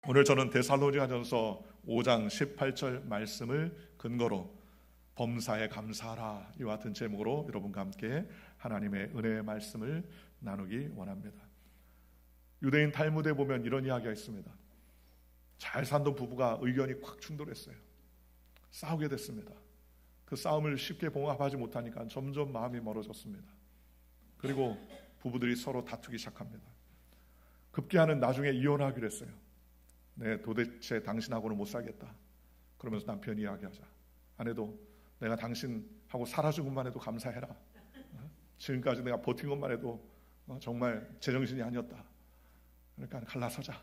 오늘 저는 데살로니가전서 5장 18절 말씀을 근거로 범사에 감사하라 이와 같은 제목으로 여러분과 함께 하나님의 은혜의 말씀을 나누기 원합니다. 유대인 탈무드에 보면 이런 이야기가 있습니다. 잘 살던 부부가 의견이 확 충돌했어요. 싸우게 됐습니다. 그 싸움을 쉽게 봉합하지 못하니까 점점 마음이 멀어졌습니다. 그리고 부부들이 서로 다투기 시작합니다. 급기야는 나중에 이혼하기로 했어요. 네, 도대체 당신하고는 못 살겠다. 그러면서 남편이 이야기하자. 아내도 내가 당신하고 살아준 것만 해도 감사해라. 지금까지 내가 버틴 것만 해도 정말 제정신이 아니었다. 그러니까 갈라서자.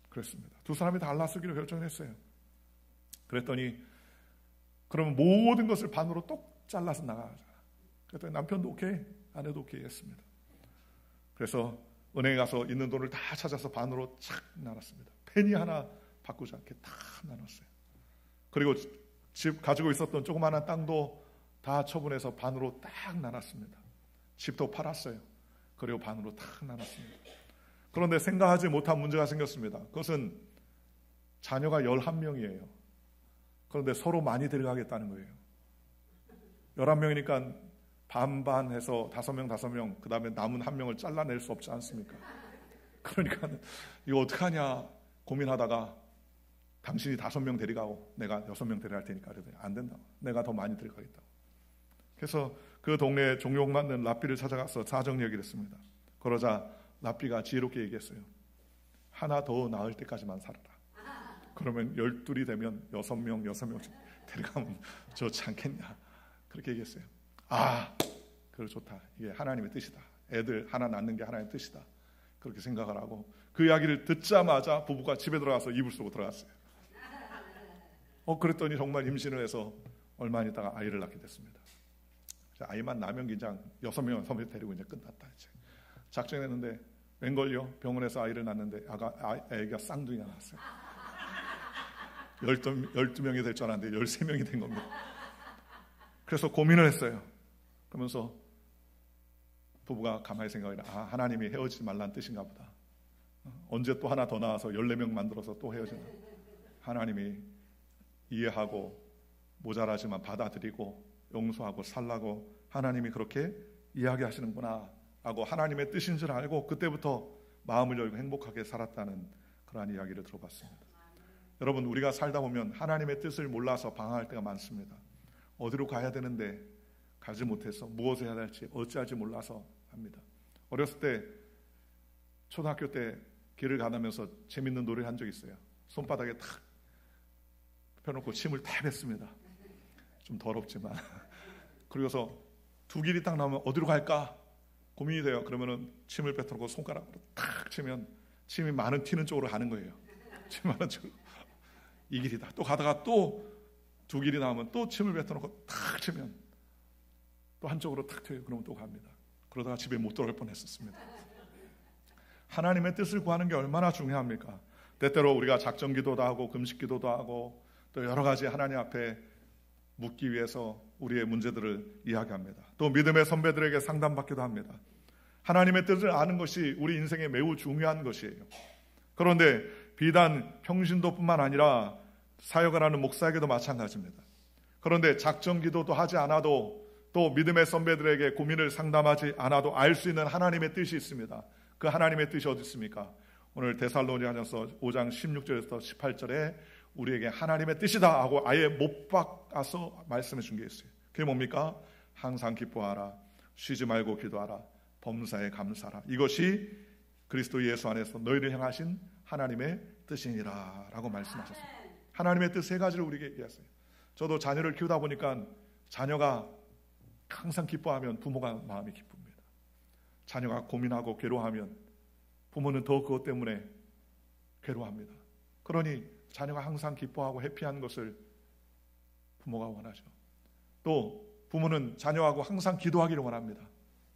그랬습니다. 두 사람이 다 갈라서기로 결정했어요. 그랬더니 그러면 모든 것을 반으로 똑 잘라서 나가자. 그랬더니 남편도 오케이, 아내도 오케이 했습니다. 그래서 은행에 가서 있는 돈을 다 찾아서 반으로 착 나눴습니다. 페니 하나 바꾸지 않게 다 나눴어요. 그리고 집 가지고 있었던 조그마한 땅도 다 처분해서 반으로 딱 나눴습니다. 집도 팔았어요. 그리고 반으로 딱 나눴습니다. 그런데 생각하지 못한 문제가 생겼습니다. 그것은 자녀가 11명이에요. 그런데 서로 많이 데려가겠다는 거예요. 11명이니까 반반해서 5명, 그 다음에 남은 1명을 잘라낼 수 없지 않습니까? 그러니까 이거 어떡하냐 고민하다가 당신이 5명 데려가고 내가 6명 데려갈 테니까 그래도 안 된다. 내가 더 많이 데려가겠다고. 그래서 그 동네에 종용 맞는 랍비를 찾아가서 사정 얘기를 했습니다. 그러자 랍비가 지혜롭게 얘기했어요. 하나 더 낳을 때까지만 살아라. 그러면 12이 되면 6명씩 데려가면 좋지 않겠냐. 그렇게 얘기했어요. 그래 좋다. 이게 하나님의 뜻이다. 애들 하나 낳는 게 하나님의 뜻이다. 그렇게 생각을 하고 그 이야기를 듣자마자 부부가 집에 들어가서 이불 쏘고 들어갔어요. 그랬더니 정말 임신을 해서 얼마 안 있다가 아이를 낳게 됐습니다. 아이만 나면 그냥 6명 데리고 이제 끝났다. 이제 작정했는데 웬걸요? 병원에서 아이를 낳는데 아이가 쌍둥이가 나왔어요. 12명이 될 줄 알았는데 13명이 된 겁니다. 그래서 고민을 했어요. 그러면서 부부가 가만히 생각해라. 하나님이 헤어지지 말라는 뜻인가 보다. 언제 또 하나 더 나와서 14명 만들어서 또 헤어지나. 하나님이 이해하고 모자라지만 받아들이고 용서하고 살라고 하나님이 그렇게 이야기하시는구나 라고 하나님의 뜻인 줄 알고 그때부터 마음을 열고 행복하게 살았다는 그러한 이야기를 들어봤습니다. 여러분, 우리가 살다 보면 하나님의 뜻을 몰라서 방황할 때가 많습니다. 어디로 가야 되는데 가지 못해서 무엇을 해야 될지 어찌할지 몰라서 합니다. 어렸을 때 초등학교 때 길을 가다면서 재밌는 놀이를 한 적이 있어요. 손바닥에 탁 펴놓고 침을 탁 뱉습니다. 좀 더럽지만 그리고서 두 길이 딱 나오면 어디로 갈까 고민이 돼요. 그러면은 침을 뱉어놓고 손가락으로 탁 치면 침이 많은 튀는 쪽으로 가는 거예요. 침 많은 쪽으로. 이 길이다. 또 가다가 또 두 길이 나오면 또 침을 뱉어놓고 탁 치면 또 한쪽으로 탁 튀어요. 그러면 또 갑니다. 그러다가 집에 못 돌아올 뻔했었습니다. 하나님의 뜻을 구하는 게 얼마나 중요합니까? 때때로 우리가 작정기도도 하고 금식기도도 하고 또 여러 가지 하나님 앞에 묻기 위해서 우리의 문제들을 이야기합니다. 또 믿음의 선배들에게 상담받기도 합니다. 하나님의 뜻을 아는 것이 우리 인생에 매우 중요한 것이에요. 그런데 비단 평신도뿐만 아니라 사역을 하는 목사에게도 마찬가지입니다. 그런데 작정기도도 하지 않아도 또 믿음의 선배들에게 고민을 상담하지 않아도 알 수 있는 하나님의 뜻이 있습니다. 그 하나님의 뜻이 어디 있습니까? 오늘 데살로니가전서 5장 16절에서 18절에 우리에게 하나님의 뜻이다 하고 아예 못 박아서 말씀해 준 게 있어요. 그게 뭡니까? 항상 기뻐하라, 쉬지 말고 기도하라, 범사에 감사하라. 이것이 그리스도 예수 안에서 너희를 향하신 하나님의 뜻이니라 라고 말씀하셨습니다. 하나님의 뜻 세 가지를 우리에게 얘기했어요. 저도 자녀를 키우다 보니까 자녀가 항상 기뻐하면 부모가 마음이 기쁩니다. 자녀가 고민하고 괴로워하면 부모는 더 그것 때문에 괴로워합니다. 그러니 자녀가 항상 기뻐하고 해피한 것을 부모가 원하죠. 또 부모는 자녀하고 항상 기도하기를 원합니다.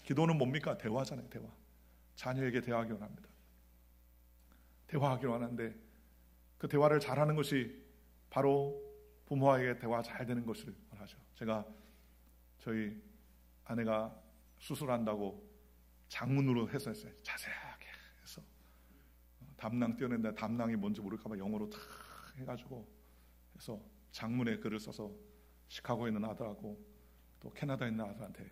기도는 뭡니까? 대화잖아요. 대화. 자녀에게 대화하기 원합니다. 대화하기 원하는데 그 대화를 잘하는 것이 바로 부모와의 대화 잘 되는 것을 원하죠. 제가 저희 아내가 수술한다고 장문으로 해서 했어요. 자세하게 해서 담낭 떼어낸다. 담낭이 뭔지 모를까봐 영어로 다 해가지고 해서 장문의 글을 써서 시카고에 있는 아들하고 또 캐나다에 있는 아들한테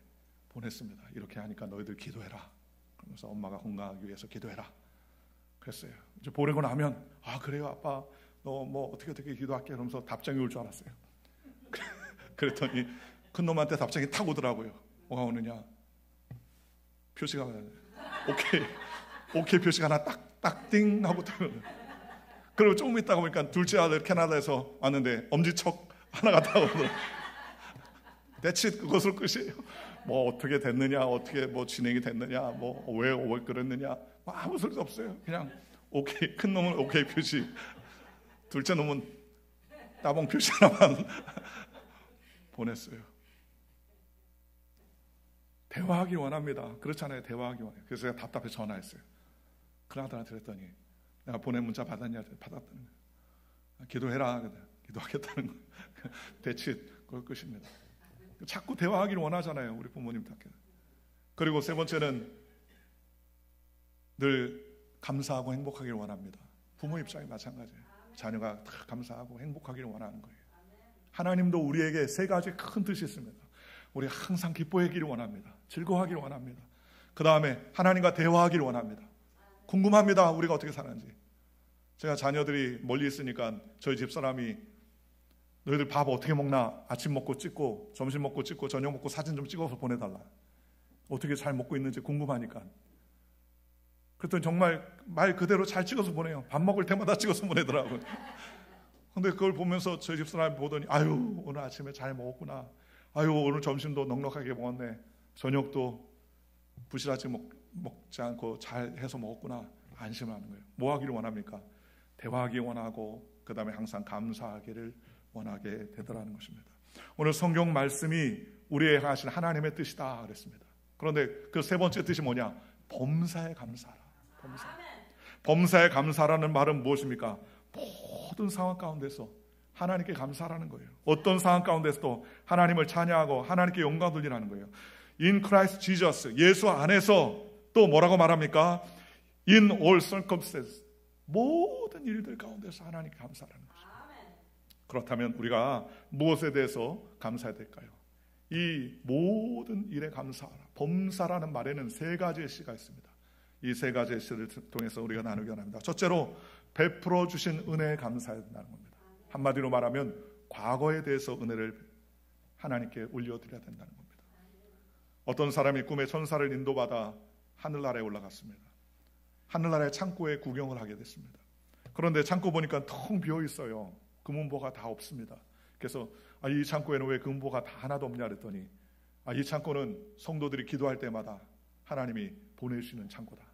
보냈습니다. 이렇게 하니까 너희들 기도해라. 그러면서 엄마가 건강하기 위해서 기도해라 그랬어요. 이제 보내고 나면 그래요 아빠 너 뭐 어떻게 기도할게 그러면서 답장이 올 줄 알았어요. 그랬더니 큰 놈한테 답장이 탁 오더라고요. 뭐가 오느냐, 표시가 오케이 표시가 하나 딱 띵 하고 뜨는. 그리고 조금 있다가 보니까 둘째 아들 캐나다에서 왔는데 엄지척 하나가 딱 오더라고요. 대치 그것을 끝이에요. 뭐 어떻게 됐느냐, 어떻게 뭐 진행이 됐느냐, 뭐 왜 그랬느냐, 뭐 아무 소리도 없어요. 그냥 오케이, 큰 놈은 오케이 표시, 둘째 놈은 따봉 표시 하나만 보냈어요. 대화하기 원합니다. 그렇잖아요. 대화하기 원해요. 그래서 제가 답답해 전화했어요. 큰아들한테 그랬더니 내가 보낸 문자 받았냐? 받았다는 거예요. 기도해라. 기도하겠다는 거예요. 대치 그걸 끝입니다. 자꾸 대화하기를 원하잖아요. 우리 부모님답게. 그리고 세 번째는 늘 감사하고 행복하기를 원합니다. 부모 입장이 마찬가지예요. 자녀가 다 감사하고 행복하기를 원하는 거예요. 하나님도 우리에게 세 가지 큰 뜻이 있습니다. 우리 항상 기뻐하기를 원합니다. 즐거워하기를 원합니다. 그 다음에 하나님과 대화하기를 원합니다. 궁금합니다. 우리가 어떻게 사는지. 제가 자녀들이 멀리 있으니까 저희 집사람이 너희들 밥 어떻게 먹나, 아침 먹고 찍고 점심 먹고 찍고 저녁 먹고 사진 좀 찍어서 보내달라. 어떻게 잘 먹고 있는지 궁금하니까. 그랬더니 정말 말 그대로 잘 찍어서 보내요. 밥 먹을 때마다 찍어서 보내더라고요. 근데 그걸 보면서 저희 집사람이 보더니 아유 오늘 아침에 잘 먹었구나, 아유 오늘 점심도 넉넉하게 먹었네, 저녁도 부실하지 먹지 않고 잘 해서 먹었구나, 안심하는 거예요. 뭐 하기를 원합니까? 대화하기 원하고 그 다음에 항상 감사하기를 원하게 되더라는 것입니다. 오늘 성경 말씀이 우리에게 하신 하나님의 뜻이다 그랬습니다. 그런데 그 세 번째 뜻이 뭐냐? 범사에 감사하라. 범사에 감사라는 말은 무엇입니까? 모든 상황 가운데서 하나님께 감사하라는 거예요. 어떤 상황 가운데서도 하나님을 찬양하고 하나님께 영광 돌리라는 거예요. In Christ Jesus, 예수 안에서 또 뭐라고 말합니까? In all circumstances, 모든 일들 가운데서 하나님께 감사하라는 것입니다. 그렇다면 우리가 무엇에 대해서 감사해야 될까요? 이 모든 일에 감사하라. 범사라는 말에는 세 가지의 시가 있습니다. 이 세 가지의 시를 통해서 우리가 나누기 원합니다. 첫째로 베풀어 주신 은혜에 감사해야 된다는 겁니다. 한마디로 말하면 과거에 대해서 은혜를 하나님께 올려드려야 된다는 겁니다. 어떤 사람이 꿈에 천사를 인도받아 하늘나라에 올라갔습니다. 하늘나라의 창고에 구경을 하게 됐습니다. 그런데 창고 보니까 텅 비어 있어요. 금은보가 다 없습니다. 그래서 이 창고에는 왜 금은보가 다 하나도 없냐 그랬더니 이 창고는 성도들이 기도할 때마다 하나님이 보내주시는 창고다.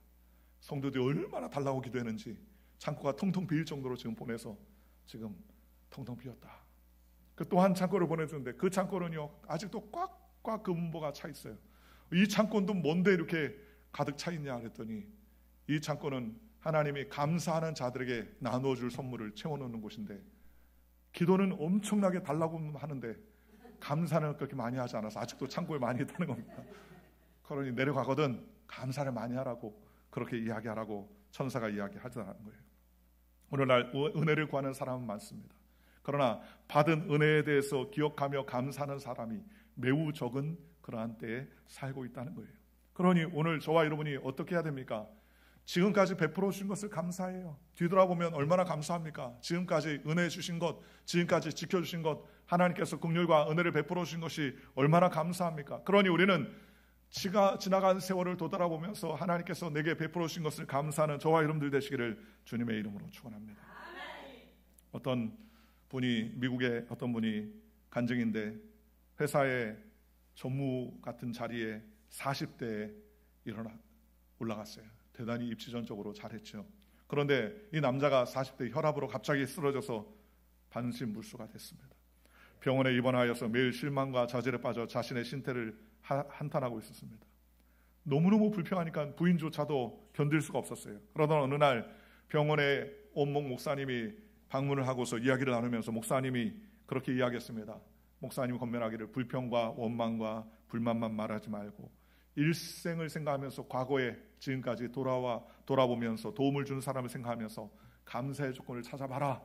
성도들이 얼마나 달라고 기도했는지 창고가 텅텅 비일 정도로 지금 보내서 지금 텅텅 비었다. 그 또 한 창고를 보내주는데 그 창고는요 아직도 꽉꽉 금은보가 차 있어요. 이 창고도 뭔데 이렇게 가득 차 있냐 그랬더니 이 창고는 하나님이 감사하는 자들에게 나누어줄 선물을 채워놓는 곳인데 기도는 엄청나게 달라고 하는데 감사는 그렇게 많이 하지 않아서 아직도 창고에 많이 있다는 겁니다. 그러니 내려가거든 감사를 많이 하라고 그렇게 이야기하라고 천사가 이야기하자는 거예요. 오늘날 은혜를 구하는 사람은 많습니다. 그러나 받은 은혜에 대해서 기억하며 감사하는 사람이 매우 적은 그러한 때에 살고 있다는 거예요. 그러니 오늘 저와 여러분이 어떻게 해야 됩니까? 지금까지 베풀어 주신 것을 감사해요. 뒤돌아보면 얼마나 감사합니까? 지금까지 은혜 주신 것, 지금까지 지켜주신 것, 하나님께서 긍휼과 은혜를 베풀어 주신 것이 얼마나 감사합니까? 그러니 우리는 지나간 세월을 되돌아보면서 하나님께서 내게 베풀어 주신 것을 감사하는 저와 여러분들 되시기를 주님의 이름으로 축원합니다. 어떤 분이 미국의 어떤 분이 간증인데 회사의 전무 같은 자리에 40대에 올라갔어요. 대단히 입지전적으로 잘했죠. 그런데 이 남자가 40대 혈압으로 갑자기 쓰러져서 반신불수가 됐습니다. 병원에 입원하여서 매일 실망과 좌절에 빠져 자신의 신태를 한탄하고 있었습니다. 너무너무 불평하니까 부인조차도 견딜 수가 없었어요. 그러던 어느 날 병원에 온목 목사님이 방문을 하고서 이야기를 나누면서 목사님이 그렇게 이야기했습니다. 목사님이 권면하기를 불평과 원망과 불만만 말하지 말고 일생을 생각하면서 과거에 지금까지 돌아보면서 도움을 준 사람을 생각하면서 감사의 조건을 찾아봐라.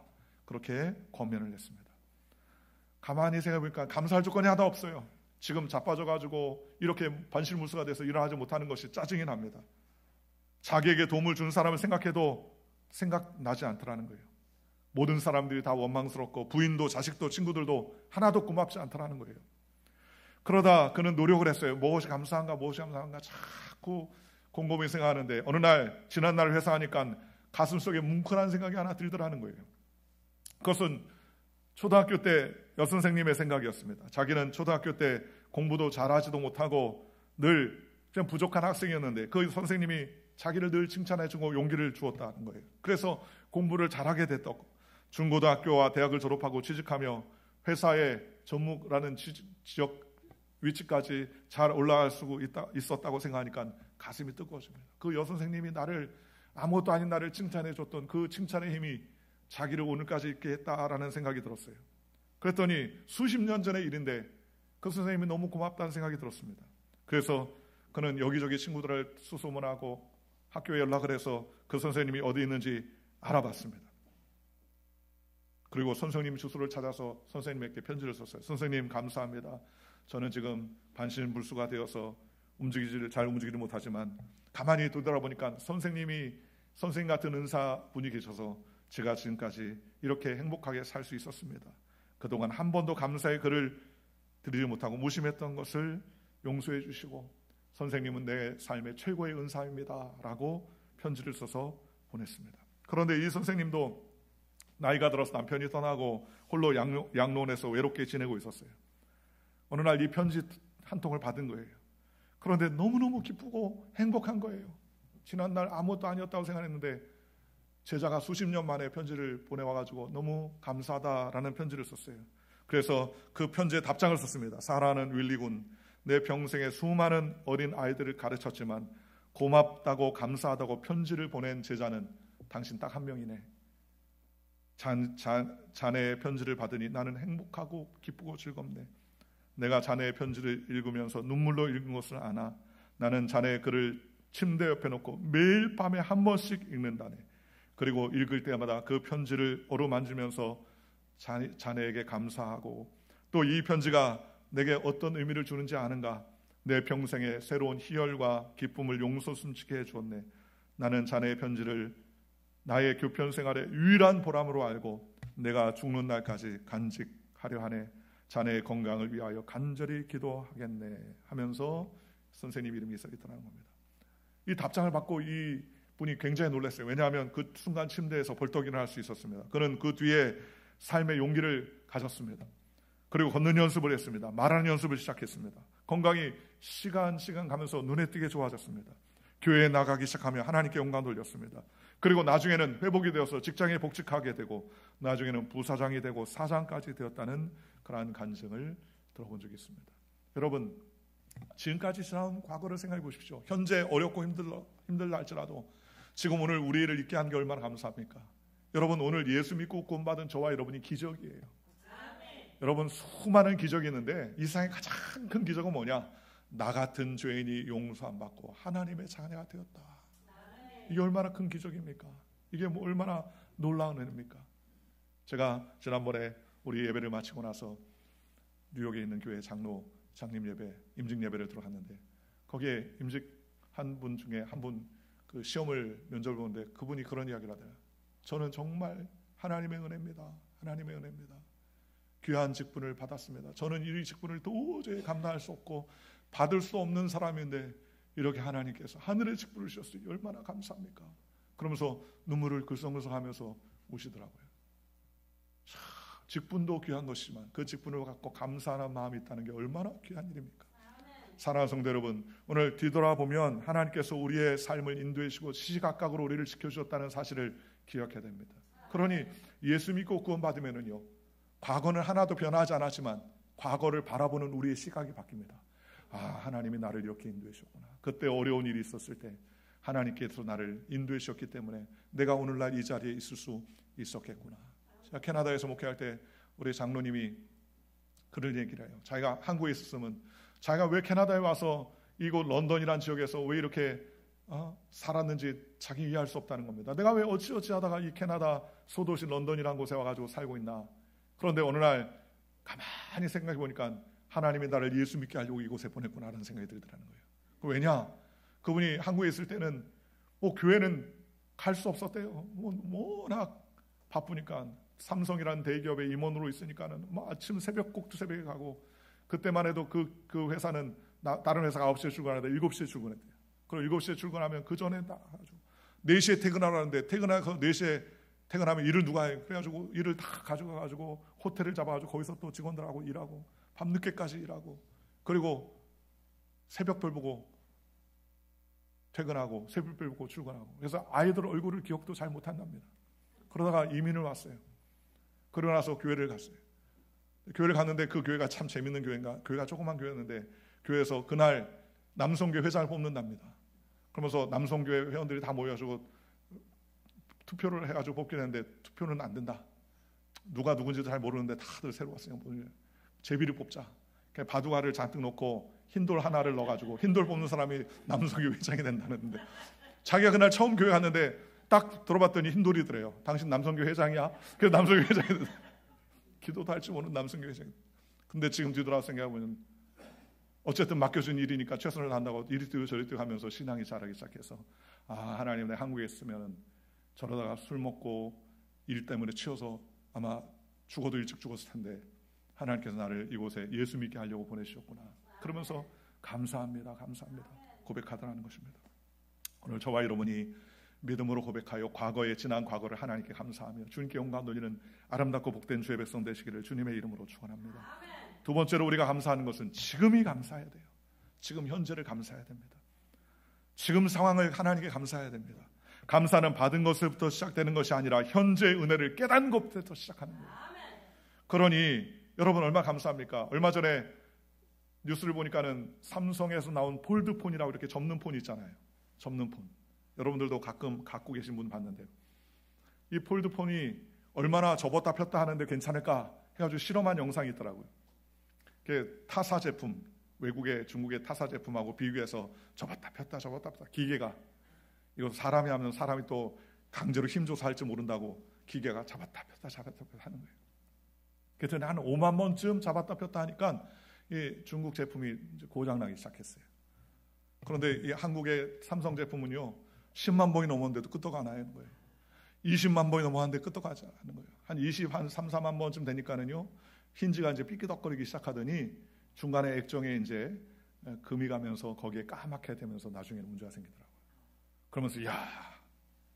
그렇게 권면을 했습니다. 가만히 생각해보니까 감사할 조건이 하나 없어요. 지금 자빠져가지고 이렇게 반실무수가 돼서 일어나지 못하는 것이 짜증이 납니다. 자기에게 도움을 준 사람을 생각해도 생각나지 않더라는 거예요. 모든 사람들이 다 원망스럽고 부인도 자식도 친구들도 하나도 고맙지 않더라는 거예요. 그러다 그는 노력을 했어요. 무엇이 감사한가 자꾸 곰곰이 생각하는데 어느 날 지난날 회사하니까 가슴속에 뭉클한 생각이 하나 들더라는 거예요. 그것은 초등학교 때 여선생님의 생각이었습니다. 자기는 초등학교 때 공부도 잘하지도 못하고 늘 그냥 부족한 학생이었는데 그 선생님이 자기를 늘 칭찬해주고 용기를 주었다는 거예요. 그래서 공부를 잘하게 됐다고, 중고등학교와 대학을 졸업하고 취직하며 회사의 전무라는 지역 위치까지 잘 올라갈 수 있었다고 생각하니까 가슴이 뜨거워집니다. 그 여선생님이 아무것도 아닌 나를 칭찬해줬던 그 칭찬의 힘이 자기를 오늘까지 있게 했다라는 생각이 들었어요. 그랬더니 수십 년 전의 일인데 그 선생님이 너무 고맙다는 생각이 들었습니다. 그래서 그는 여기저기 친구들을 수소문하고 학교에 연락을 해서 그 선생님이 어디 있는지 알아봤습니다. 그리고 선생님 주소를 찾아서 선생님에게 편지를 썼어요. 선생님 감사합니다. 저는 지금 반신불수가 되어서 잘 움직이지 못하지만 가만히 되돌아보니까 선생님 같은 은사분이 계셔서 제가 지금까지 이렇게 행복하게 살 수 있었습니다. 그동안 한 번도 감사의 글을 드리지 못하고 무심했던 것을 용서해 주시고 선생님은 내 삶의 최고의 은사입니다 라고 편지를 써서 보냈습니다. 그런데 이 선생님도 나이가 들어서 남편이 떠나고 홀로 양로원에서 외롭게 지내고 있었어요. 어느 날 이 편지 한 통을 받은 거예요. 그런데 너무너무 기쁘고 행복한 거예요. 지난날 아무것도 아니었다고 생각했는데 제자가 수십 년 만에 편지를 보내와가지고 너무 감사하다라는 편지를 썼어요. 그래서 그 편지에 답장을 썼습니다. 사랑하는 윌리군, 내 평생에 수많은 어린 아이들을 가르쳤지만 고맙다고 감사하다고 편지를 보낸 제자는 당신 딱 한 명이네. 자네의 편지를 받으니 나는 행복하고 기쁘고 즐겁네. 내가 자네의 편지를 읽으면서 눈물로 읽은 것을 아나. 나는 자네의 글을 침대 옆에 놓고 매일 밤에 한 번씩 읽는다네. 그리고 읽을 때마다 그 편지를 어루만지면서 자네에게 감사하고 또 이 편지가 내게 어떤 의미를 주는지 아는가. 내 평생에 새로운 희열과 기쁨을 용솟음치게 해주었네. 나는 자네의 편지를 나의 교편 생활의 유일한 보람으로 알고 내가 죽는 날까지 간직하려 하네. 자네의 건강을 위하여 간절히 기도하겠네 하면서 선생님 이름이 써 있더라는 겁니다. 이 답장을 받고 이 분이 굉장히 놀랐어요. 왜냐하면 그 순간 침대에서 벌떡 일어날 수 있었습니다. 그는 그 뒤에 삶의 용기를 가졌습니다. 그리고 걷는 연습을 했습니다. 말하는 연습을 시작했습니다. 건강이 시간 가면서 눈에 띄게 좋아졌습니다. 교회에 나가기 시작하며 하나님께 영광 돌렸습니다. 그리고 나중에는 회복이 되어서 직장에 복직하게 되고 나중에는 부사장이 되고 사장까지 되었다는 그러한 간증을 들어본 적이 있습니다. 여러분, 지금까지 지나온 과거를 생각해 보십시오. 현재 어렵고 힘들다 할지라도 지금 오늘 우리를 있게 한 게 얼마나 감사합니까? 여러분, 오늘 예수 믿고 구원받은 저와 여러분이 기적이에요. 여러분, 수많은 기적이 있는데 이 세상의 가장 큰 기적은 뭐냐? 나 같은 죄인이 용서 안 받고 하나님의 자녀가 되었다. 이게 얼마나 큰 기적입니까? 이게 뭐 얼마나 놀라운 은혜입니까? 제가 지난번에 우리 예배를 마치고 나서 뉴욕에 있는 교회 장님 예배, 임직 예배를 들어갔는데 거기에 임직한 분 중에 한 분 그 시험을 면접을 보는데 그분이 그런 이야기를 하더라고요. 저는 정말 하나님의 은혜입니다. 하나님의 은혜입니다. 귀한 직분을 받았습니다. 저는 이 직분을 도저히 감당할 수 없고 받을 수 없는 사람인데 이렇게 하나님께서 하늘의 직분을 주셨으니 얼마나 감사합니까? 그러면서 눈물을 글썽글썽하면서 우시더라고요. 직분도 귀한 것이지만 그 직분을 갖고 감사하는 마음이 있다는 게 얼마나 귀한 일입니까? 사랑하는 성도 여러분, 오늘 뒤돌아보면 하나님께서 우리의 삶을 인도해 주시고 시시각각으로 우리를 지켜주셨다는 사실을 기억해야 됩니다. 그러니 예수 믿고 구원받으면은요, 과거는 하나도 변하지 않았지만 과거를 바라보는 우리의 시각이 바뀝니다. 아, 하나님이 나를 이렇게 인도해 주셨구나. 그때 어려운 일이 있었을 때 하나님께서 나를 인도해 주셨기 때문에 내가 오늘날 이 자리에 있을 수 있었겠구나. 제가 캐나다에서 목회할 때 우리 장로님이 그를 얘기를 해요. 자기가 한국에 있었으면 자기가 왜 캐나다에 와서 이곳 런던이라는 지역에서 왜 이렇게 살았는지 자기 이해할 수 없다는 겁니다. 내가 왜 어찌어찌 하다가 이 캐나다 소도시 런던이라는 곳에 와가지고 살고 있나. 그런데 어느 날 가만히 생각해 보니까 하나님이 나를 예수 믿게 하려고 이곳에 보냈구나라는 생각이 들더라는 거예요. 왜냐? 그분이 한국에 있을 때는 교회는 갈 수 없었대요. 워낙 바쁘니까. 삼성이라는 대기업의 임원으로 있으니까는 아침 꼭두 새벽에 가고, 그때만 해도 그 회사는 다른 회사가 9시에 출근하는데 7시에 출근했대요. 그리고 7시에 출근하면 그 전에 나가지고 4시에 퇴근하라는데 퇴근해서 4시에 퇴근하면 일을 누가 해요? 그래가지고 일을 다 가져가가지고 호텔을 잡아가지고 거기서 또 직원들하고 일하고 밤늦게까지 일하고, 그리고 새벽별 보고 퇴근하고 새벽별 보고 출근하고. 그래서 아이들 얼굴을 기억도 잘 못한답니다. 그러다가 이민을 왔어요. 그러고 나서 교회를 갔어요. 교회를 갔는데 그 교회가 참 재밌는 교회인가. 교회가 조그만 교회였는데 교회에서 그날 남성교회 회장을 뽑는답니다. 그러면서 남성교회 회원들이 다 모여가지고 투표를 해가지고 뽑긴 했는데 투표는 안 된다. 누가 누군지도 잘 모르는데 다들 새로 왔어요. 제비를 뽑자. 바둑알을 잔뜩 놓고 흰돌 하나를 넣어가지고 흰돌 뽑는 사람이 남성교회 회장이 된다는데, 자기가 그날 처음 교회 갔는데 딱 들어봤더니 흰돌이더래요. 당신 남성교회 회장이야? 그래서 남성교회 회장이 된다. 기도도 할 줄 모르는 남성교회 회장. 근데 지금 뒤돌아서 생각해보면 어쨌든 맡겨준 일이니까 최선을 다한다고 이리 뛰고 저리 뛰고 하면서 신앙이 자라기 시작해서, 하나님, 내가 한국에 있으면 저러다가 술 먹고 일 때문에 치여서 아마 죽어도 일찍 죽었을 텐데 하나님께서 나를 이곳에 예수 믿게 하려고 보내주셨구나. 그러면서 감사합니다, 감사합니다 고백하더라는 것입니다. 오늘 저와 여러분이 믿음으로 고백하여 과거의 지난 과거를 하나님께 감사하며 주님께 영광 돌리는 아름답고 복된 주의 백성 되시기를 주님의 이름으로 축원합니다. 두 번째로 우리가 감사하는 것은 지금이 감사해야 돼요. 지금 현재를 감사해야 됩니다. 지금 상황을 하나님께 감사해야 됩니다. 감사는 받은 것부터 시작되는 것이 아니라 현재의 은혜를 깨닫는 것부터 시작하는 거예요. 그러니 여러분 얼마나 감사합니까? 얼마 전에 뉴스를 보니까는 삼성에서 나온 폴드폰이라고 이렇게 접는 폰이 있잖아요. 접는 폰. 여러분들도 가끔 갖고 계신 분 봤는데요. 이 폴드폰이 얼마나 접었다 폈다 하는데 괜찮을까 해가지고 실험한 영상이 있더라고요. 타사 제품, 외국의 중국의 타사 제품하고 비교해서 접었다 폈다 기계가, 이거 사람이 하면 사람이 또 강제로 힘줘서 할지 모른다고 기계가 잡았다 폈다 하는 거예요. 그랬더니 한 5만 번쯤 잡았다 폈다 하니까 이 중국 제품이 이제 고장나기 시작했어요. 그런데 이 한국의 삼성 제품은요 10만 번이 넘었는데도 끄떡 안 하는 거예요. 20만 번이 넘었는데 끄떡 하지 않는 거예요. 한 3, 4만 번쯤 되니까는요 힌지가 이제 삐끼덕거리기 시작하더니 중간에 액정에 이제 금이 가면서 거기에 까맣게 되면서 나중에는 문제가 생기더라고요. 그러면서 야,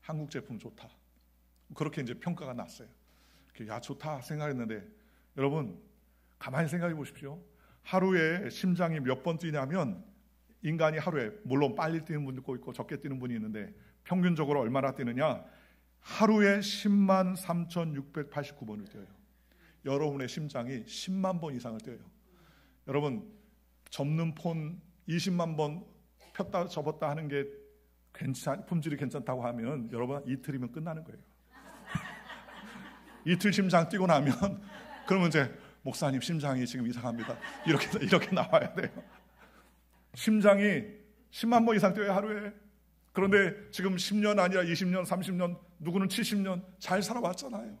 한국 제품 좋다. 그렇게 이제 평가가 났어요. 야, 좋다 생각했는데 여러분 가만히 생각해 보십시오. 하루에 심장이 몇 번 뛰냐면 인간이 하루에 물론 빨리 뛰는 분도 있고 적게 뛰는 분이 있는데 평균적으로 얼마나 뛰느냐? 하루에 10만 3,689번을 뛰어요. 여러분의 심장이 10만 번 이상을 뛰어요. 여러분 접는 폰 20만 번 폈다 접었다 하는 게 품질이 괜찮다고 하면 여러분 이틀이면 끝나는 거예요. 이틀 심장 뛰고 나면 그러면 이제 목사님 심장이 지금 이상합니다. 이렇게 나와야 돼요. 심장이 10만 번 이상 뛰어요 하루에. 그런데 지금 10년 아니라 20년 30년 누구는 70년 잘 살아왔잖아요.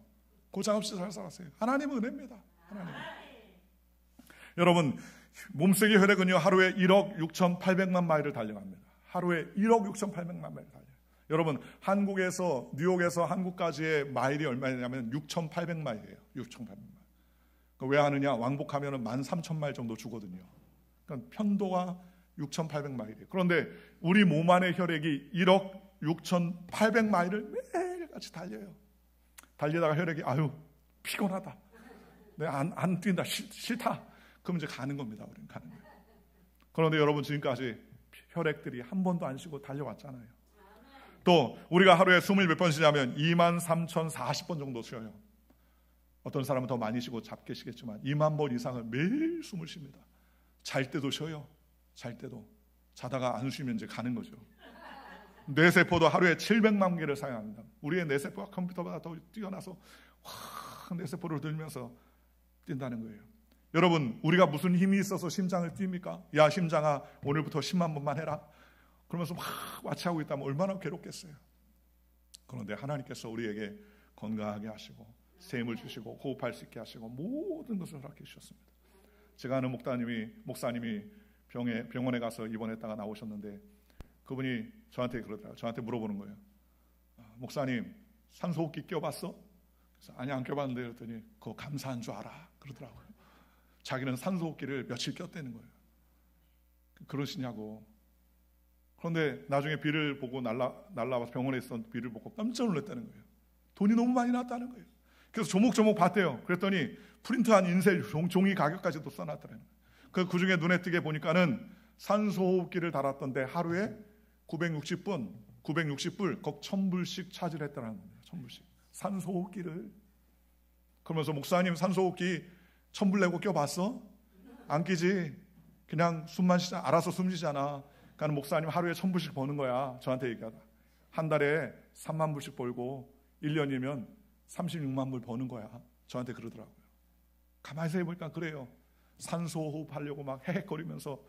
고장 없이 잘 살았어요. 하나님은 은혜입니다. 하나님. 여러분 몸속의 혈액은요 하루에 1억 6,800만 마일을 달려갑니다. 하루에 1억 6,800만 마일을 달려요. 여러분 한국에서 뉴욕에서 한국까지의 마일이 얼마냐면 6,800마일이에요. 6,800마일. 왜 하느냐? 왕복하면 13,000마일 정도 주거든요. 그러니까 편도가 6,800마일이에요. 그런데 우리 몸 안의 혈액이 1억 6,800마일을 매일같이 달려요. 달리다가 혈액이 아유 피곤하다. 내가 안 뛴다. 싫다. 그럼 이제 가는 겁니다. 우리는 가는 거예요. 그런데 여러분 지금까지 혈액들이 한 번도 안 쉬고 달려왔잖아요. 또 우리가 하루에 숨을 몇 번 쉬냐면 23,040번 정도 쉬어요. 어떤 사람은 더 많이 쉬고 작게 쉬겠지만 2만 번 이상을 매일 숨을 쉽니다. 잘 때도 쉬어요. 잘 때도. 자다가 안 쉬면 이제 가는 거죠. 뇌세포도 하루에 700만 개를 사용합니다. 우리의 뇌세포가 컴퓨터보다 더 뛰어나서 확 뇌세포를 들면서 뛴다는 거예요. 여러분 우리가 무슨 힘이 있어서 심장을 뜁니까? 야 심장아 오늘부터 10만 번만 해라. 그러면서 막 와치하고 있다면 얼마나 괴롭겠어요. 그런데 하나님께서 우리에게 건강하게 하시고 샘을 주시고 호흡할 수 있게 하시고 모든 것을 허락해 주셨습니다. 제가 아는 목사님이 병원에 가서 입원했다가 나오셨는데 그분이 저한테 그러더라고요. 저한테 물어보는 거예요. 목사님, 산소호흡기 껴봤어? 그래서 아니, 안 껴봤는데 그랬더니 그거 감사한 줄 알아 그러더라고요. 자기는 산소호흡기를 며칠 꼈다는 거예요. 그러시냐고. 그런데 나중에 비를 보고 날라와서 병원에 있었던 비를 보고 깜짝 놀랐다는 거예요. 돈이 너무 많이 났다는 거예요. 그래서 조목조목 봤대요. 그랬더니 프린트한 인쇄 종이 가격까지도 써놨더라는 거예요. 그 중에 눈에 띄게 보니까는 산소호흡기를 달았던데 하루에 960불, 꼭 1000불씩 차지를 했다는 겁니다. 1000불씩. 산소호흡기를. 그러면서 목사님 산소호흡기 1000불 내고 껴봤어? 안 끼지. 그냥 숨만 쉬자. 알아서 숨 쉬잖아. 그러니까 목사님 하루에 1000불씩 버는 거야. 저한테 얘기하다. 한 달에 3만 불씩 벌고 1년이면 36만 불 버는 거야. 저한테 그러더라고요. 가만히 생각해보니까 그래요. 산소호흡 하려고 막 헤헷거리면서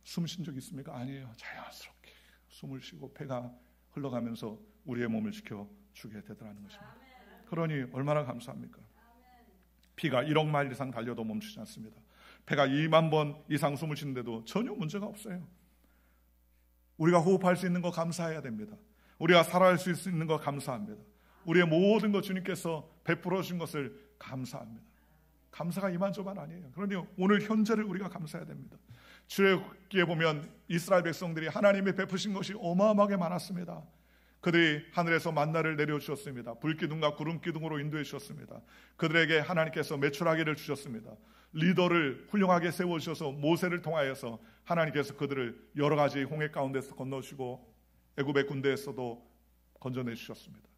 숨 쉰 적 있습니까? 아니에요. 자연스럽게 숨을 쉬고 폐가 흘러가면서 우리의 몸을 지켜주게 되더라는 것입니다. 그러니 얼마나 감사합니까? 피가 1억 마일 이상 달려도 멈추지 않습니다. 폐가 2만 번 이상 숨을 쉬는데도 전혀 문제가 없어요. 우리가 호흡할 수 있는 거 감사해야 됩니다. 우리가 살아갈 수 있는 거 감사합니다. 우리의 모든 것 주님께서 베풀어 주신 것을 감사합니다. 감사가 이만저만 아니에요. 그런데 오늘 현재를 우리가 감사해야 됩니다. 출애굽기에 보면 이스라엘 백성들이 하나님의 베푸신 것이 어마어마하게 많았습니다. 그들이 하늘에서 만나를 내려주셨습니다. 불기둥과 구름기둥으로 인도해 주셨습니다. 그들에게 하나님께서 메추라기를 주셨습니다. 리더를 훌륭하게 세워주셔서 모세를 통하여서 하나님께서 그들을 여러 가지 홍해 가운데서 건너주시고 애굽의 군대에서도 건져내 주셨습니다.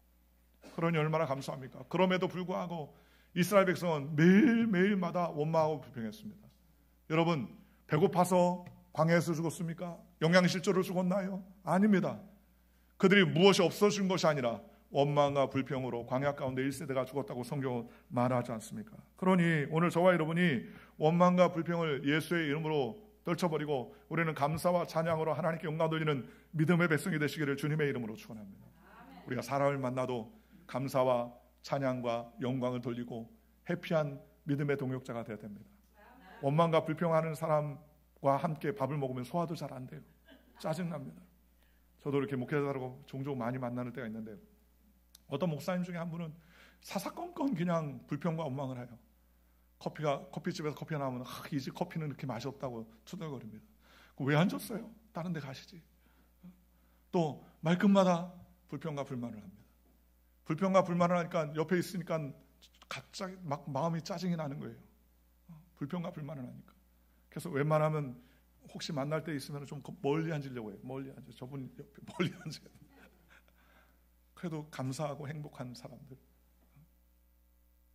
그러니 얼마나 감사합니까? 그럼에도 불구하고 이스라엘 백성은 매일매일마다 원망하고 불평했습니다. 여러분, 배고파서 광야에서 죽었습니까? 영양실조로 죽었나요? 아닙니다. 그들이 무엇이 없어진 것이 아니라 원망과 불평으로 광야 가운데 1세대가 죽었다고 성경은 말하지 않습니까? 그러니 오늘 저와 여러분이 원망과 불평을 예수의 이름으로 떨쳐버리고 우리는 감사와 찬양으로 하나님께 영광 돌리는 믿음의 백성이 되시기를 주님의 이름으로 축원합니다. 우리가 사람을 만나도 감사와 찬양과 영광을 돌리고 해피한 믿음의 동역자가 되어야 됩니다. 원망과 불평하는 사람과 함께 밥을 먹으면 소화도 잘 안 돼요. 짜증납니다. 저도 이렇게 목회자라고 종종 많이 만나는 때가 있는데 어떤 목사님 중에 한 분은 사사건건 그냥 불평과 원망을 해요. 커피집에서 커피가 나오면 이 집 커피는 이렇게 맛이 없다고 투덜거립니다. 왜 안 줬어요? 다른 데 가시지. 또 말끝마다 불평과 불만을 합니다. 불평과 불만을 하니까 옆에 있으니까 갑자기 막 마음이 짜증이 나는 거예요. 불평과 불만을 하니까. 그래서 웬만하면 혹시 만날 때 있으면 좀 멀리 앉으려고 해요. 멀리 앉아. 저분 옆에 멀리 앉아야 돼요. 그래도 감사하고 행복한 사람들.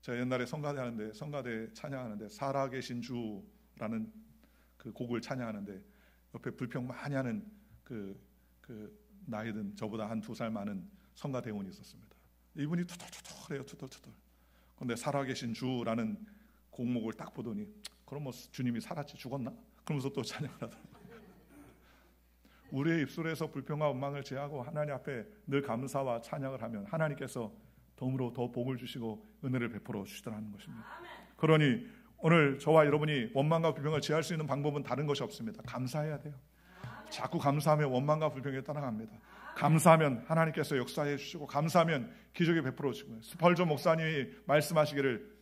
제가 옛날에 성가대 찬양하는데 살아계신 주라는 그 곡을 찬양하는데 옆에 불평 많이 하는 그 나이 든 저보다 한 2살 많은 성가대원이 있었습니다. 이분이 투덜투덜해요. 투덜투덜. 그런데 살아계신 주라는 곡목을 딱 보더니 그럼 뭐 주님이 살았지 죽었나? 그러면서 또 찬양을 하더라고요. 우리의 입술에서 불평과 원망을 제하고 하나님 앞에 늘 감사와 찬양을 하면 하나님께서 덤으로 더 복을 주시고 은혜를 베풀어 주시더라는 것입니다. 그러니 오늘 저와 여러분이 원망과 불평을 제할 수 있는 방법은 다른 것이 없습니다. 감사해야 돼요. 자꾸 감사하면 원망과 불평이 떠나갑니다. 감사하면 하나님께서 역사해 주시고 감사하면 기적이 베풀어 주시고 스펄전 목사님이 말씀하시기를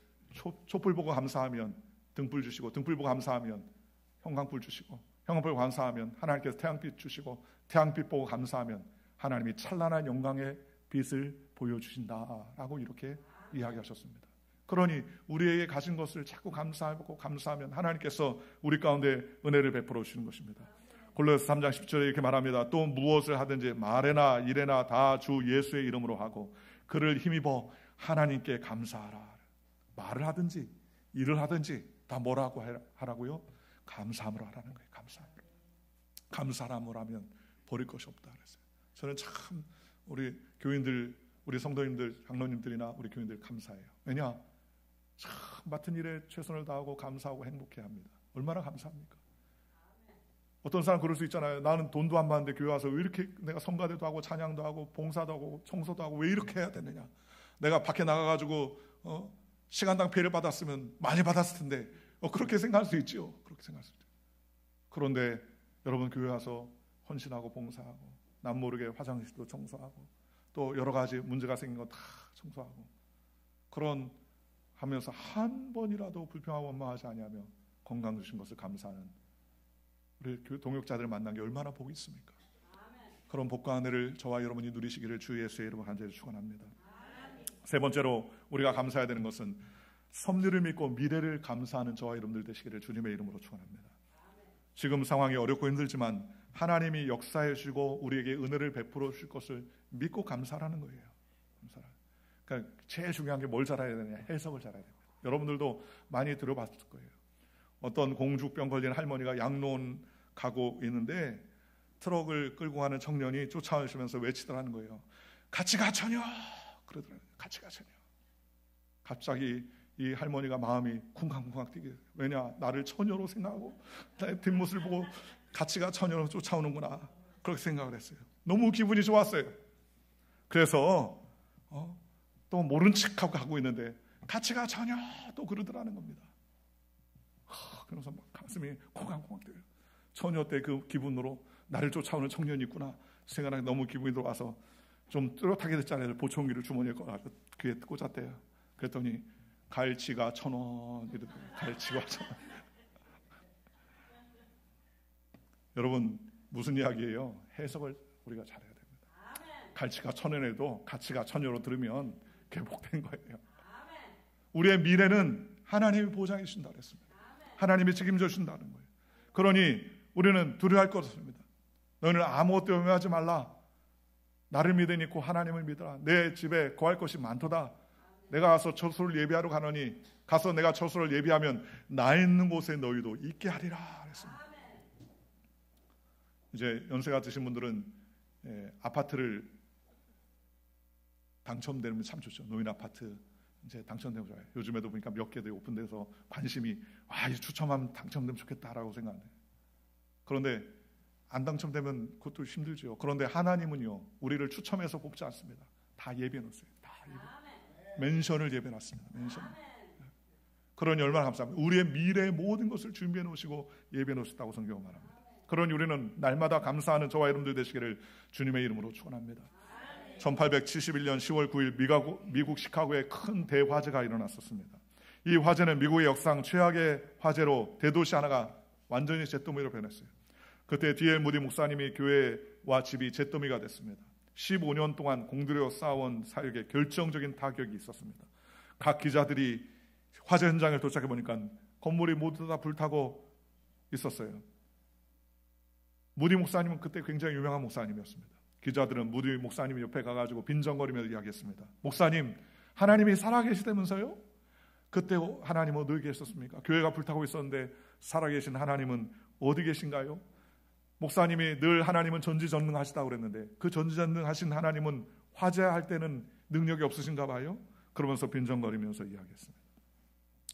촛불 보고 감사하면 등불 주시고 등불 보고 감사하면 형광불 주시고 형광불 보고 감사하면 하나님께서 태양빛 주시고 태양빛 보고 감사하면 하나님이 찬란한 영광의 빛을 보여주신다라고 이렇게 이야기하셨습니다. 그러니 우리에게 가진 것을 자꾸 감사하고 감사하면 하나님께서 우리 가운데 은혜를 베풀어 주시는 것입니다. 골로새 3장 10절에 이렇게 말합니다. 또 무엇을 하든지 말에나 일에나 다 주 예수의 이름으로 하고 그를 힘입어 하나님께 감사하라. 말을 하든지 일을 하든지 다 뭐라고 하라고요? 감사함으로 하라는 거예요. 감사함으로 하면 버릴 것이 없다 그랬어요. 저는 참 우리 교인들, 우리 성도님들, 장로님들이나 우리 교인들 감사해요. 왜냐? 참 맡은 일에 최선을 다하고 감사하고 행복해야 합니다. 얼마나 감사합니까? 어떤 사람 그럴 수 있잖아요. 나는 돈도 안 받는데 교회 와서 왜 이렇게 내가 성가대도 하고 찬양도 하고 봉사도 하고 청소도 하고 왜 이렇게 해야 되느냐. 내가 밖에 나가가지고 시간당 페이를 받았으면 많이 받았을 텐데 그렇게 생각할 수 있죠. 그렇게 생각할 수 있죠. 그런데 여러분 교회 와서 헌신하고 봉사하고 남 모르게 화장실도 청소하고 또 여러 가지 문제가 생긴 거 다 청소하고 그런 하면서 한 번이라도 불평하고 원망하지 아니하며 건강 주신 것을 감사하는 우리 동역자들을 만난 게 얼마나 복이 있습니까? 그런 복과 은혜를 저와 여러분이 누리시기를 주 예수의 이름으로 간절히 축원합니다. 세 번째로 우리가 감사해야 되는 것은 섭리를 믿고 미래를 감사하는 저와 여러분들 되시기를 주님의 이름으로 축원합니다. 지금 상황이 어렵고 힘들지만 하나님이 역사해 주시고 우리에게 은혜를 베풀어 주실 것을 믿고 감사하는 거예요. 그러니까 제일 중요한 게 뭘 잘해야 되냐? 해석을 잘해야 됩니다. 여러분들도 많이 들어봤을 거예요. 어떤 공주병 걸린 할머니가 양로원 가고 있는데 트럭을 끌고 가는 청년이 쫓아오시면서 외치더라는 거예요. 같이 가 처녀! 그러더라고요. 같이 가 처녀. 갑자기 이 할머니가 마음이 쿵쾅쿵쾅 뛰게. 왜냐? 나를 처녀로 생각하고 나의 뒷모습을 보고 같이 가 처녀로 쫓아오는구나. 그렇게 생각을 했어요. 너무 기분이 좋았어요. 그래서 또 모른 척하고 가고 있는데 같이 가 처녀! 또 그러더라는 겁니다. 그러면서 막 가슴이 쿵쾅쿵쾅 뛰어요. 처녀 때 그 기분으로 나를 쫓아오는 청년이 있구나 생각하니 너무 기분이 들어와서 좀 뚜렷하게 됐잖아요. 보청기를 주머니에 꺼가지고 귀에 꽂았대요. 그랬더니 갈치가 1,000원 이러더라고요. 갈치가 1,000원. 여러분 무슨 이야기예요? 해석을 우리가 잘해야 됩니다. 갈치가 1,000원에도 가치가 처녀로 들으면 개복된 거예요. 우리의 미래는 하나님이 보장해 주신다 그랬습니다. 하나님이 책임져 주신다는 거예요. 그러니 우리는 두려워할 것 없습니다. 너희는 아무것도 염려하지 말라. 나를 믿으니까 하나님을 믿어라. 내 집에 거할 것이 많도다. 내가 가서 처소를 예비하러 가노니 가서 내가 처소를 예비하면 나 있는 곳에 너희도 있게 하리라 그랬습니다. 이제 연세가 드신 분들은 아파트를 당첨되면 참 좋죠. 노인 아파트 이제 당첨되면 좋아요. 요즘에도 보니까 몇 개도 오픈돼서 관심이 이 추첨하면 당첨되면 좋겠다라고 생각해요. 그런데 안 당첨되면 그것도 힘들죠. 그런데 하나님은요 우리를 추첨해서 뽑지 않습니다. 다 예배해놓으세요. 다 맨션을 예배해놨습니다. 맨션. 그러니 얼마나 감사합니다. 우리의 미래의 모든 것을 준비해놓으시고 예배해놓으셨다고 성경은 말합니다. 그러니 우리는 날마다 감사하는 저와 여러분들 되시기를 주님의 이름으로 축원합니다. 1871년 10월 9일 미국 시카고에 큰 대화재가 일어났었습니다. 이 화재는 미국의 역사상 최악의 화재로 대도시 하나가 완전히 잿더미로 변했어요. 그때 D.L. 무디 목사님이 교회와 집이 잿더미가 됐습니다. 15년 동안 공들여 쌓아온 사역에 결정적인 타격이 있었습니다. 각 기자들이 화재 현장에 도착해 보니까 건물이 모두 다 불타고 있었어요. 무디 목사님은 그때 굉장히 유명한 목사님이었습니다. 기자들은 무디 목사님 옆에 가가지고 빈정거리며 이야기했습니다. 목사님, 하나님이 살아계시다면서요? 그때 하나님은 어디 계셨습니까? 교회가 불타고 있었는데 살아계신 하나님은 어디 계신가요? 목사님이 늘 하나님은 전지전능하시다고 그랬는데 그 전지전능하신 하나님은 화재할 때는 능력이 없으신가 봐요? 그러면서 빈정거리면서 이야기했습니다.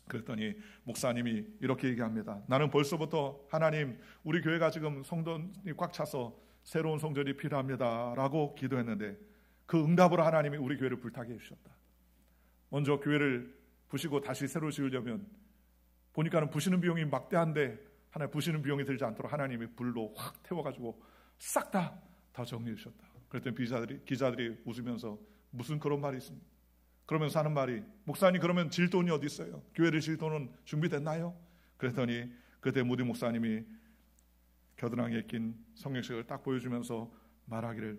그랬더니 목사님이 이렇게 얘기합니다. 나는 벌써부터 하나님, 우리 교회가 지금 성전이 꽉 차서 새로운 성전이 필요합니다 라고 기도했는데 그 응답으로 하나님이 우리 교회를 불타게 해주셨다. 먼저 교회를 부시고 다시 새로 지으려면 보니까는 부시는 비용이 막대한데 하나님 부시는 비용이 들지 않도록 하나님이 불로 확 태워가지고 싹 다 정리해 주셨다. 그랬더니 기자들이 웃으면서 무슨 그런 말이 있습니까? 그러면서 하는 말이 목사님 그러면 질 돈이 어디 있어요? 교회를 질 돈은 준비됐나요? 그랬더니 그때 무디 목사님이 겨드랑이에 낀 성령책을 딱 보여주면서 말하기를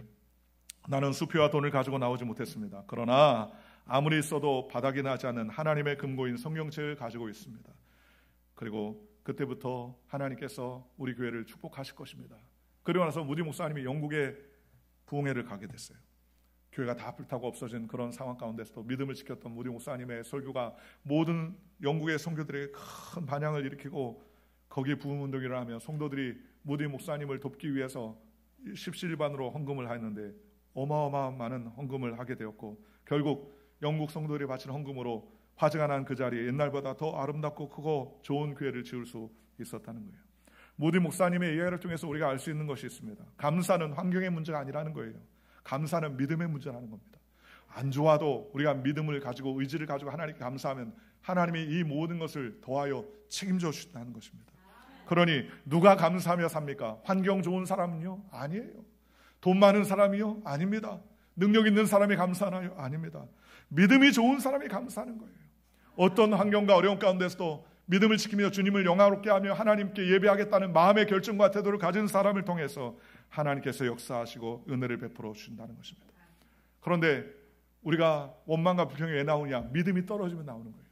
나는 수표와 돈을 가지고 나오지 못했습니다. 그러나 아무리 써도 바닥이 나지 않는 하나님의 금고인 성령책을 가지고 있습니다. 그리고 그때부터 하나님께서 우리 교회를 축복하실 것입니다. 그리고 나서 무디 목사님이 영국에 부흥회를 가게 됐어요. 교회가 다 불타고 없어진 그런 상황 가운데서도 믿음을 지켰던 무디 목사님의 설교가 모든 영국의 성교들에게 큰 반향을 일으키고 거기에 부흥운동이 일어나며 성도들이 무디 목사님을 돕기 위해서 십시일반으로 헌금을 하였는데 어마어마한 많은 헌금을 하게 되었고 결국 영국 성도들이 바친 헌금으로 화재가 난 그 자리에 옛날보다 더 아름답고 크고 좋은 교회를 지을 수 있었다는 거예요. 모디 목사님의 이야기를 통해서 우리가 알 수 있는 것이 있습니다. 감사는 환경의 문제가 아니라는 거예요. 감사는 믿음의 문제라는 겁니다. 안 좋아도 우리가 믿음을 가지고 의지를 가지고 하나님께 감사하면 하나님이 이 모든 것을 더하여 책임져 주신다는 것입니다. 그러니 누가 감사하며 삽니까? 환경 좋은 사람은요? 아니에요. 돈 많은 사람이요? 아닙니다. 능력 있는 사람이 감사하나요? 아닙니다. 믿음이 좋은 사람이 감사하는 거예요. 어떤 환경과 어려움 가운데서도 믿음을 지키며 주님을 영화롭게 하며 하나님께 예배하겠다는 마음의 결정과 태도를 가진 사람을 통해서 하나님께서 역사하시고 은혜를 베풀어 주신다는 것입니다. 그런데 우리가 원망과 불평이 왜 나오냐? 믿음이 떨어지면 나오는 거예요.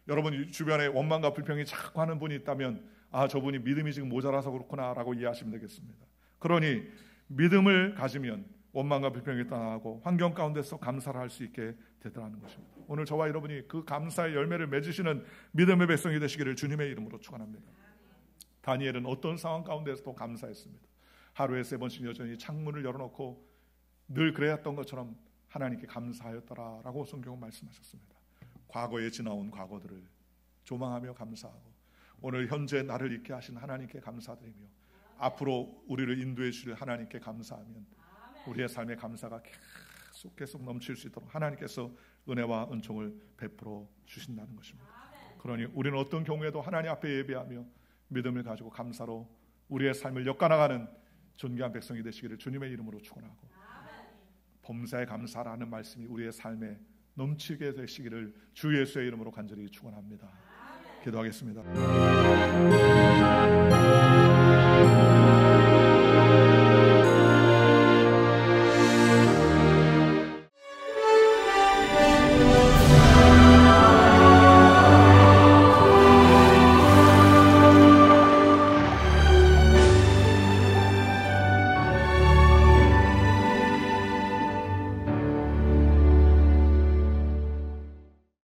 여러분 주변에 원망과 불평이 자꾸 하는 분이 있다면 저분이 믿음이 지금 모자라서 그렇구나 라고 이해하시면 되겠습니다. 그러니 믿음을 가지면 원망과 불평이 떠나고 환경 가운데서 감사를 할 수 있게 되더라는 것입니다. 오늘 저와 여러분이 그 감사의 열매를 맺으시는 믿음의 백성이 되시기를 주님의 이름으로 축원합니다. 다니엘은 어떤 상황 가운데서도 감사했습니다. 하루에 3번씩 여전히 창문을 열어놓고 늘 그래왔던 것처럼 하나님께 감사하였더라라고 성경은 말씀하셨습니다. 과거에 지나온 과거들을 조망하며 감사하고 오늘 현재 나를 있게 하신 하나님께 감사드리며 앞으로 우리를 인도해 주실 하나님께 감사하면 우리의 삶의 감사가 계속 넘칠 수 있도록 하나님께서 은혜와 은총을 베풀어 주신다는 것입니다. 그러니 우리는 어떤 경우에도 하나님 앞에 예배하며 믿음을 가지고 감사로 우리의 삶을 엮어나가는 존귀한 백성이 되시기를 주님의 이름으로 축원하고 범사에 감사라는 말씀이 우리의 삶에 넘치게 되시기를 주 예수의 이름으로 간절히 축원합니다. 기도하겠습니다.